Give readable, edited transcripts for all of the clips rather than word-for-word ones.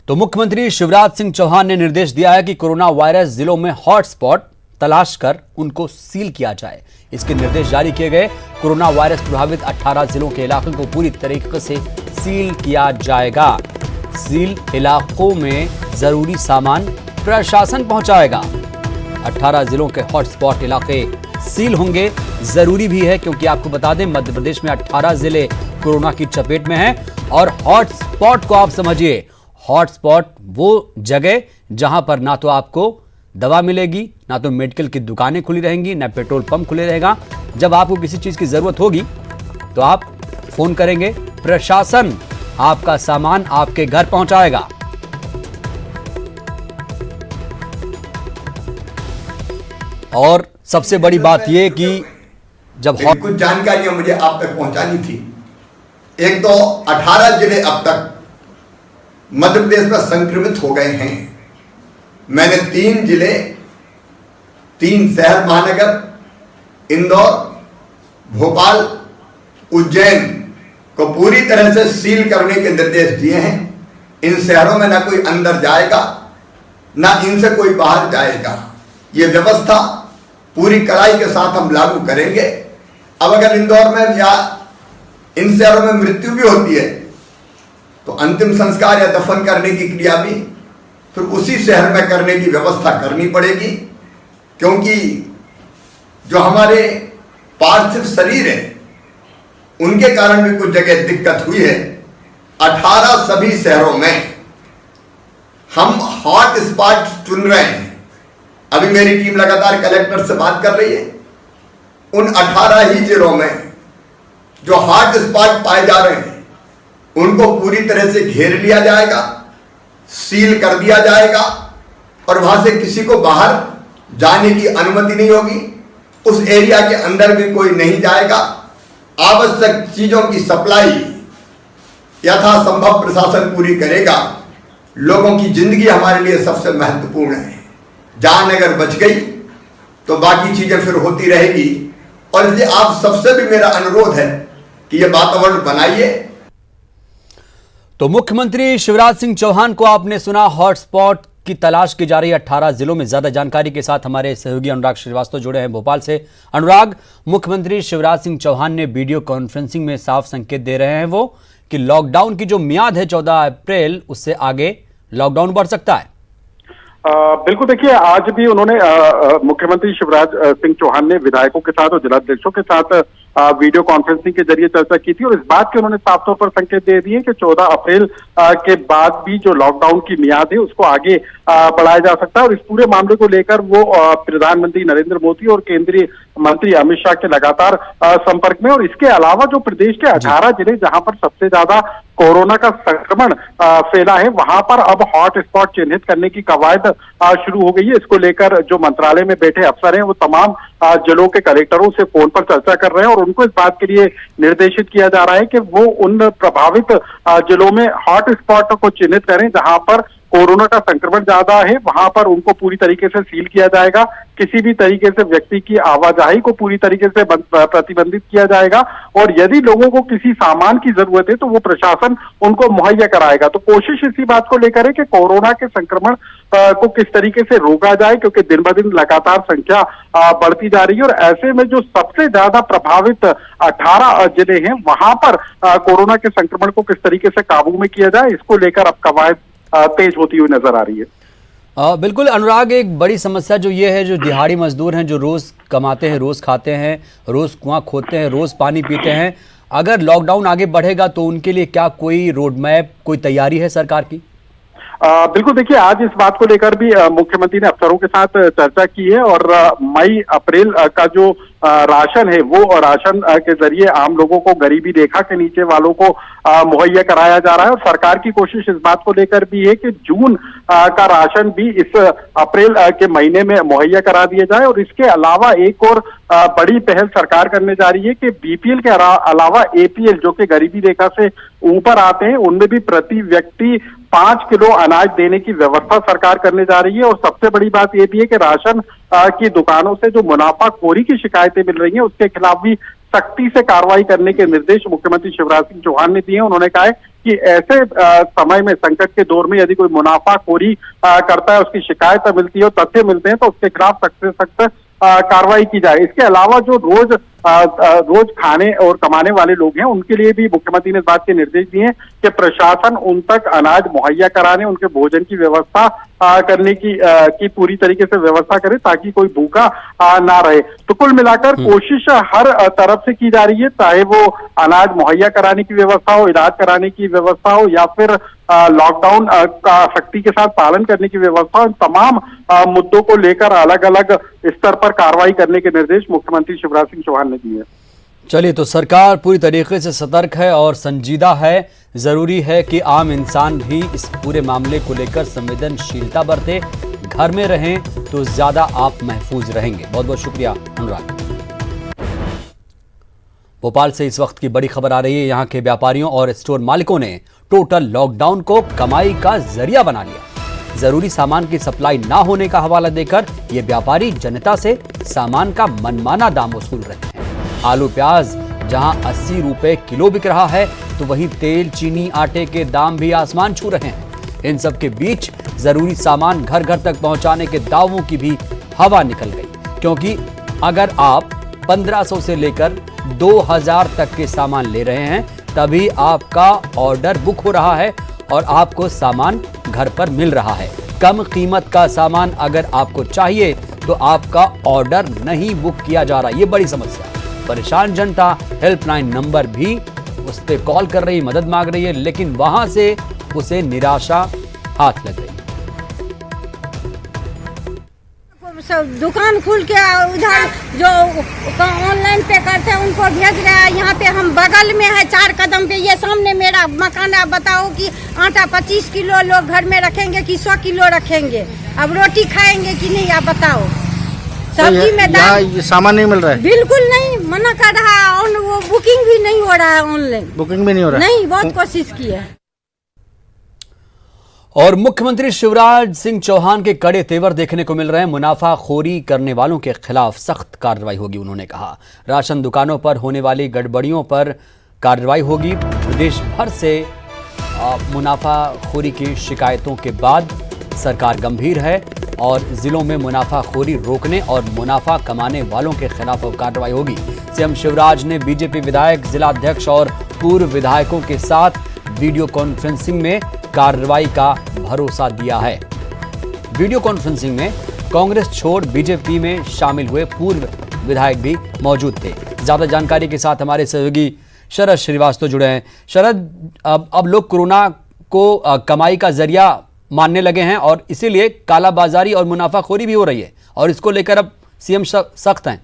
तो मुख्यमंत्री शिवराज सिंह चौहान ने निर्देश दिया है कि कोरोना वायरस जिलों में हॉटस्पॉट तलाश कर उनको सील किया जाए। इसके निर्देश जारी किए गए। कोरोना वायरस प्रभावित 18 जिलों के इलाकों को पूरी तरीके से सील किया जाएगा। सील इलाकों में जरूरी सामान प्रशासन पहुंचाएगा। 18 जिलों के हॉटस्पॉट इलाके सील होंगे। जरूरी भी है क्योंकि आपको बता दें मध्य प्रदेश में 18 जिले कोरोना की चपेट में हैं। और हॉटस्पॉट को आप समझिए, हॉटस्पॉट वो जगह जहां पर ना तो आपको दवा मिलेगी, ना तो मेडिकल की दुकानें खुली रहेंगी, ना पेट्रोल पंप खुले रहेगा। जब आपको किसी चीज की जरूरत होगी तो आप फोन करेंगे, प्रशासन आपका सामान आपके घर पहुंचाएगा। और सबसे बड़ी बात यह कि जब कुछ जानकारियां मुझे आप तक पहुंचानी थी। एक तो 18 जिले अब तक मध्य प्रदेश में संक्रमित हो गए हैं। मैंने 3 जिले, 3 शहर महानगर, इंदौर, भोपाल, उज्जैन को पूरी तरह से सील करने के निर्देश दिए हैं। इन शहरों में ना कोई अंदर जाएगा, ना इनसे कोई बाहर जाएगा। ये व्यवस्था पूरी कड़ाई के साथ हम लागू करेंगे। अब अगर इंदौर में या इन शहरों में मृत्यु भी होती है तो अंतिम संस्कार या दफन करने की क्रिया भी फिर उसी शहर में करने की व्यवस्था करनी पड़ेगी, क्योंकि जो हमारे पार्थिव शरीर है उनके कारण भी कुछ जगह दिक्कत हुई है। 18 सभी शहरों में हम हॉट स्पॉट चुन रहे हैं। अभी मेरी टीम लगातार कलेक्टर से बात कर रही है। उन 18 ही जिलों में जो हॉट स्पॉट पाए जा रहे हैं उनको पूरी तरह से घेर लिया जाएगा, सील कर दिया जाएगा और वहां से किसी को बाहर जाने की अनुमति नहीं होगी। उस एरिया के अंदर भी कोई नहीं जाएगा। आवश्यक चीजों की सप्लाई यथासंभव प्रशासन पूरी करेगा। लोगों की जिंदगी हमारे लिए सबसे महत्वपूर्ण है। जान अगर बच गई तो बाकी चीजें फिर होती रहेगी। और इसलिए आप सबसे भी मेरा अनुरोध है कि यह वातावरण बनाइए। तो मुख्यमंत्री शिवराज सिंह चौहान को आपने सुना। हॉटस्पॉट की तलाश की जा रही है 18 जिलों में। ज्यादा जानकारी के साथ हमारे सहयोगी अनुराग श्रीवास्तव जुड़े हैं भोपाल से। अनुराग, मुख्यमंत्री शिवराज सिंह चौहान ने वीडियो कॉन्फ्रेंसिंग में साफ संकेत दे रहे हैं वो कि लॉकडाउन की जो मियाद है 14 अप्रैल, उससे आगे लॉकडाउन बढ़ सकता है। बिल्कुल, देखिए आज भी उन्होंने मुख्यमंत्री शिवराज सिंह चौहान ने विधायकों के साथ और जिलाध्यक्षों के साथ वीडियो कॉन्फ्रेंसिंग के जरिए चर्चा की थी और इस बात के उन्होंने साफ तौर पर संकेत दे दिए कि 14 अप्रैल के बाद भी जो लॉकडाउन की मियाद है उसको आगे बढ़ाया जा सकता है। और इस पूरे मामले को लेकर वो प्रधानमंत्री नरेंद्र मोदी और केंद्रीय मंत्री अमित शाह के लगातार संपर्क में। और इसके अलावा जो प्रदेश के 18 जिले जहां पर सबसे ज्यादा कोरोना का संक्रमण फैला है वहां पर अब हॉट स्पॉट चिन्हित करने की कवायद शुरू हो गई है। इसको लेकर जो मंत्रालय में बैठे अफसर हैं वो तमाम जिलों के कलेक्टरों से फोन पर चर्चा कर रहे हैं और उनको इस बात के लिए निर्देशित किया जा रहा है कि वो उन प्रभावित जिलों में हॉट स्पॉट को चिन्हित करें जहां पर कोरोना का संक्रमण ज्यादा है। वहां पर उनको पूरी तरीके से सील किया जाएगा। किसी भी तरीके से व्यक्ति की आवाजाही को पूरी तरीके से प्रतिबंधित किया जाएगा और यदि लोगों को किसी सामान की जरूरत है तो वो प्रशासन उनको मुहैया कराएगा। तो कोशिश इसी बात को लेकर है कि कोरोना के संक्रमण को किस तरीके से रोका जाए, क्योंकि दिन ब दिन लगातार संख्या बढ़ती जा रही है। और ऐसे में जो सबसे ज्यादा प्रभावित 18 जिले हैं वहां पर कोरोना के संक्रमण को किस तरीके से काबू में किया जाए, इसको लेकर अब कवायद तेज होती हुई नजर आ रही है। बिल्कुल अनुराग, एक बड़ी समस्या जो ये है, जो दिहाड़ी मजदूर हैं, जो रोज कमाते हैं, रोज खाते हैं, रोज कुआं खोदते हैं, रोज पानी पीते हैं, अगर लॉकडाउन आगे बढ़ेगा तो उनके लिए क्या कोई रोड मैप, कोई तैयारी है सरकार की? बिल्कुल, देखिए आज इस बात को लेकर भी मुख्यमंत्री ने अफसरों के साथ चर्चा की है और मई अप्रैल का जो राशन है वो राशन के जरिए आम लोगों को, गरीबी रेखा के नीचे वालों को मुहैया कराया जा रहा है। और सरकार की कोशिश इस बात को लेकर भी है कि जून का राशन भी इस अप्रैल के महीने में मुहैया करा दिया जाए। और इसके अलावा एक और बड़ी पहल सरकार करने जा रही है कि बीपीएल के अलावा एपीएल जो कि गरीबी रेखा से ऊपर आते हैं उनमें भी प्रति व्यक्ति 5 किलो अनाज देने की व्यवस्था सरकार करने जा रही है। और सबसे बड़ी बात यह भी है कि राशन की दुकानों से जो मुनाफाखोरी की शिकायतें मिल रही हैं उसके खिलाफ भी सख्ती से कार्रवाई करने के निर्देश मुख्यमंत्री शिवराज सिंह चौहान ने दिए हैं। उन्होंने कहा है कि ऐसे समय में, संकट के दौर में यदि कोई मुनाफाखोरी करता है, उसकी शिकायत मिलती है और तथ्य मिलते हैं तो उसके खिलाफ सख्त से सख्त कार्रवाई की जाए। इसके अलावा जो रोज खाने और कमाने वाले लोग हैं, उनके लिए भी मुख्यमंत्री ने इस बात के निर्देश दिए हैं कि प्रशासन उन तक अनाज मुहैया कराने, उनके भोजन की व्यवस्था करने की पूरी तरीके से व्यवस्था करे ताकि कोई भूखा ना रहे। तो कुल मिलाकर कोशिश हर तरफ से की जा रही है, चाहे वो अनाज मुहैया कराने की व्यवस्था हो, इलाज कराने की व्यवस्था हो, या फिर लॉकडाउन का सख्ती के साथ पालन करने की व्यवस्था हो। इन तमाम मुद्दों को लेकर अलग अलग स्तर पर कार्रवाई करने के निर्देश मुख्यमंत्री शिवराज सिंह चौहान ने दिए। चलिए, तो सरकार पूरी तरीके से सतर्क है और संजीदा है। जरूरी है कि आम इंसान भी इस पूरे मामले को लेकर संवेदनशीलता बरते, घर में रहें तो ज्यादा आप महफूज रहेंगे। बहुत बहुत शुक्रिया अनुराग। भोपाल से इस वक्त की बड़ी खबर आ रही है। यहां के व्यापारियों और स्टोर मालिकों ने टोटल लॉकडाउन को कमाई का जरिया बना लिया। जरूरी सामान की सप्लाई ना होने का हवाला देकर ये व्यापारी जनता से सामान का मनमाना दाम वसूल रहे हैं। आलू प्याज जहां 80 रुपए किलो बिक रहा है, तो वहीं तेल, चीनी, आटे के दाम भी आसमान छू रहे हैं। इन सब के बीच जरूरी सामान घर घर तक पहुंचाने के दावों की भी हवा निकल गई, क्योंकि अगर आप 1500 से लेकर 2000 तक के सामान ले रहे हैं, तभी आपका ऑर्डर बुक हो रहा है और आपको सामान घर पर मिल रहा है। कम कीमत का सामान अगर आपको चाहिए तो आपका ऑर्डर नहीं बुक किया जा रहा। ये बड़ी समस्या। परेशान जनता हेल्पलाइन नंबर भी उस पर कॉल कर रही, मदद मांग रही है, लेकिन वहां से उसे निराशा हाथ लग गई। दुकान खुल के उधर जो ऑनलाइन पे करते हैं उनको भेज रहे हैं। यहाँ पे हम बगल में है, 4 कदम पे, ये सामने मेरा मकान है। बताओ कि आटा 25 किलो लोग घर में रखेंगे कि 100 किलो रखेंगे? अब रोटी खाएंगे कि नहीं, आप बताओ। सब्जी में दाम, सामान नहीं मिल रहा है, बिल्कुल नहीं, मना कर रहा है। वो बुकिंग भी नहीं हो रहा है, ऑनलाइन बुकिंग भी नहीं हो रहा है। नहीं, बहुत कोशिश की है। और मुख्यमंत्री शिवराज सिंह चौहान के कड़े तेवर देखने को मिल रहे हैं। मुनाफाखोरी करने वालों के खिलाफ सख्त कार्रवाई होगी, उन्होंने कहा। राशन दुकानों पर होने वाली गड़बड़ियों पर कार्रवाई होगी। प्रदेश भर से मुनाफाखोरी की शिकायतों के बाद सरकार गंभीर है और जिलों में मुनाफाखोरी रोकने और मुनाफा कमाने वालों के खिलाफ कार्रवाई होगी। सीएम शिवराज ने बीजेपी विधायक, जिलाध्यक्ष और पूर्व विधायकों के साथ वीडियो कॉन्फ्रेंसिंग में कार्रवाई का भरोसा दिया है। वीडियो कॉन्फ्रेंसिंग में कांग्रेस छोड़ बीजेपी में शामिल हुए पूर्व विधायक भी मौजूद थे। ज्यादा जानकारी के साथ हमारे सहयोगी शरद श्रीवास्तव जुड़े हैं। शरद, अब लोग कोरोना को कमाई का जरिया मानने लगे हैं और इसीलिए कालाबाजारी और मुनाफाखोरी भी हो रही है, और इसको लेकर अब सीएम सख्त हैं।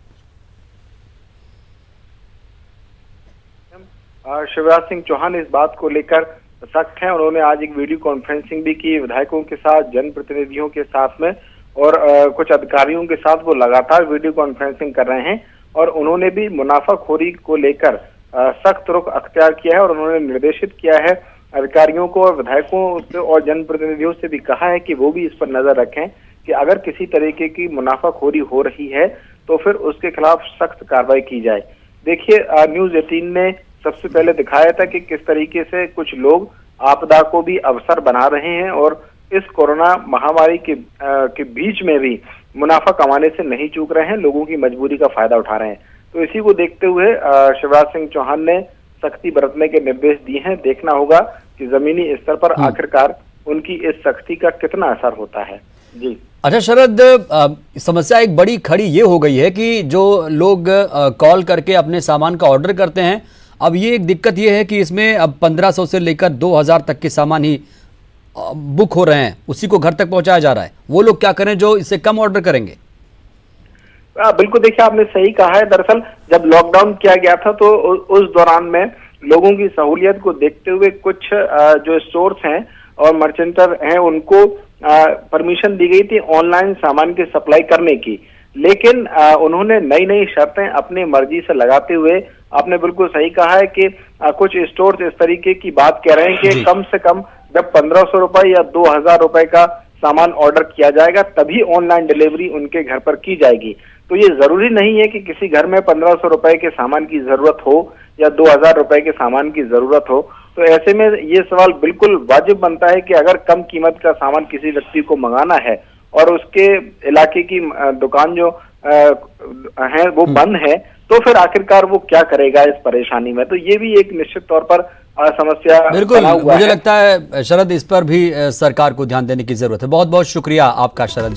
शिवराज सिंह चौहान इस बात को लेकर सख्त हैं। उन्होंने आज एक वीडियो कॉन्फ्रेंसिंग भी की विधायकों के साथ, जनप्रतिनिधियों के साथ में, और कुछ अधिकारियों के साथ वो लगातार वीडियो कॉन्फ्रेंसिंग कर रहे हैं। और उन्होंने भी मुनाफाखोरी को लेकर सख्त रुख अख्तियार किया है और उन्होंने निर्देशित किया है अधिकारियों को और विधायकों से और जनप्रतिनिधियों से भी कहा है कि वो भी इस पर नजर रखें कि अगर किसी तरीके की मुनाफाखोरी हो रही है तो फिर उसके खिलाफ सख्त कार्रवाई की जाए। देखिए, न्यूज़ 18 ने सबसे पहले दिखाया था कि किस तरीके से कुछ लोग आपदा को भी अवसर बना रहे हैं और इस कोरोना महामारी के बीच में भी मुनाफा कमाने से नहीं चूक रहे हैं, लोगों की मजबूरी का फायदा उठा रहे हैं। तो इसी को देखते हुए शिवराज सिंह चौहान ने सख्ती बरतने के निर्देश दिए हैं। देखना होगा कि जमीनी स्तर पर आखिरकार उनकी इस सख्ती का कितना असर होता है। जी अच्छा शरद, समस्या एक बड़ी खड़ी ये हो गई है कि जो लोग कॉल करके अपने सामान का ऑर्डर करते हैं, अब ये एक दिक्कत ये है कि इसमें अब 1500 से लेकर 2000 तक के सामान ही बुक हो रहे हैं, उसी को घर तक पहुंचाया जा रहा है। वो लोग क्या करें जो इससे कम ऑर्डर करेंगे? बिल्कुल, देखिए आपने सही कहा है। दरअसल जब लॉकडाउन किया गया था तो उस दौरान में लोगों की सहूलियत को देखते हुए कुछ जो स्टोर्स हैं और मर्चेंटर हैं उनको परमिशन दी गई थी ऑनलाइन सामान की सप्लाई करने की, लेकिन उन्होंने नई नई शर्तें अपनी मर्जी से लगाते हुए, आपने बिल्कुल सही कहा है कि कुछ स्टोर्स इस तरीके की बात कह रहे हैं कि कम से कम जब 1500 रुपए या 2000 रुपए का सामान ऑर्डर किया जाएगा तभी ऑनलाइन डिलीवरी उनके घर पर की जाएगी। तो ये जरूरी नहीं है कि किसी घर में 1500 रुपए के सामान की जरूरत हो या 2000 रुपए के सामान की जरूरत हो। तो ऐसे में ये सवाल बिल्कुल वाजिब बनता है कि अगर कम कीमत का सामान किसी व्यक्ति को मंगाना है और उसके इलाके की दुकान जो है वो बंद है, तो फिर आखिरकार वो क्या करेगा इस परेशानी में। तो ये भी एक निश्चित तौर पर समस्या बिल्कुल, बना हुआ मुझे है। लगता है शरद, इस पर भी सरकार को ध्यान देने की जरूरत है। बहुत बहुत शुक्रिया आपका शरद।